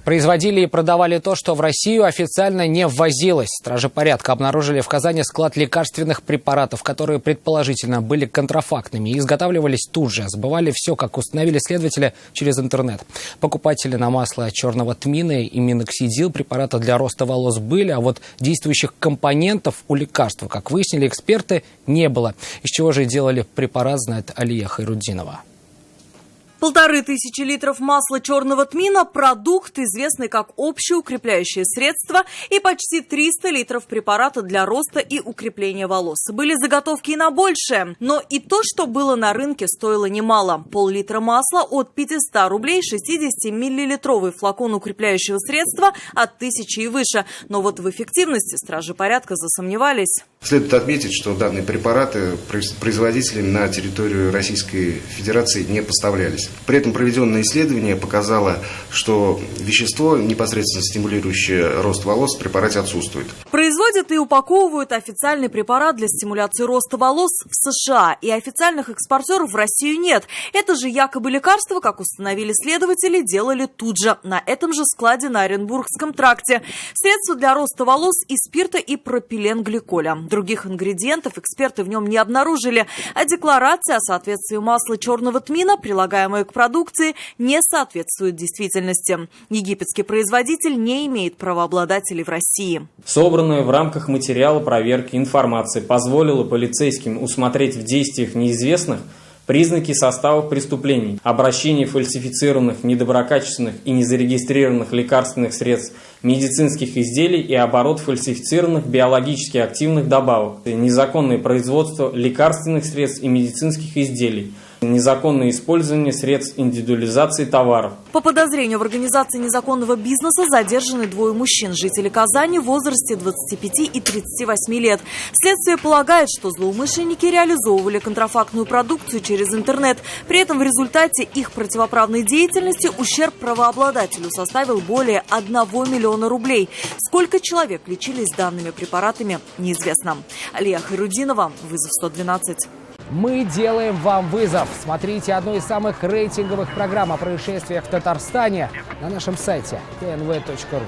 Производили и продавали то, что в Россию официально не ввозилось. Стражи порядка обнаружили в Казани склад лекарственных препаратов, которые предположительно были контрафактными и изготавливались тут же. Сбывали все, как установили следователи, через интернет. Покупатели на масло черного тмина и миноксидил препарата для роста волос были, а вот действующих компонентов у лекарства, как выяснили эксперты, не было. Из чего же делали препарат, знает Алия Хайруддинова. 1500 литров масла черного тмина – продукт, известный как общеукрепляющее средство, и почти 300 литров препарата для роста и укрепления волос. Были заготовки и на большее, но и то, что было на рынке, стоило немало. Пол-литра масла от 500 рублей, 60-миллилитровый флакон укрепляющего средства от 1000 и выше. Но вот в эффективности стражи порядка засомневались. Следует отметить, что данные препараты производителями на территорию Российской Федерации не поставлялись. При этом проведенное исследование показало, что вещество, непосредственно стимулирующее рост волос, в препарате отсутствует. Производят и упаковывают официальный препарат для стимуляции роста волос в США. И официальных экспортеров в Россию нет. Это же якобы лекарство, как установили следователи, делали тут же, на этом же складе на Оренбургском тракте. Средства для роста волос из спирта и пропиленгликоля. Других ингредиентов эксперты в нем не обнаружили. А декларация о соответствии масла черного тмина, прилагаемая к продукции, не соответствует действительности. Египетский производитель не имеет правообладателей в России. Собранная в рамках материала проверки информация позволила полицейским усмотреть в действиях неизвестных признаки состава преступлений, обращение фальсифицированных, недоброкачественных и незарегистрированных лекарственных средств, медицинских изделий и оборот фальсифицированных биологически активных добавок, незаконное производство лекарственных средств и медицинских изделий, незаконное использование средств индивидуализации товаров. По подозрению в организации незаконного бизнеса задержаны 2 мужчин, жители Казани в возрасте 25 и 38 лет. Следствие полагает, что злоумышленники реализовывали контрафактную продукцию через интернет. При этом в результате их противоправной деятельности ущерб правообладателю составил более 1 миллиона рублей. Сколько человек лечились данными препаратами, неизвестно. Алия Хайруддинова, «Вызов 112». Мы делаем вам вызов. Смотрите одну из самых рейтинговых программ о происшествиях в Татарстане на нашем сайте tnv.ru.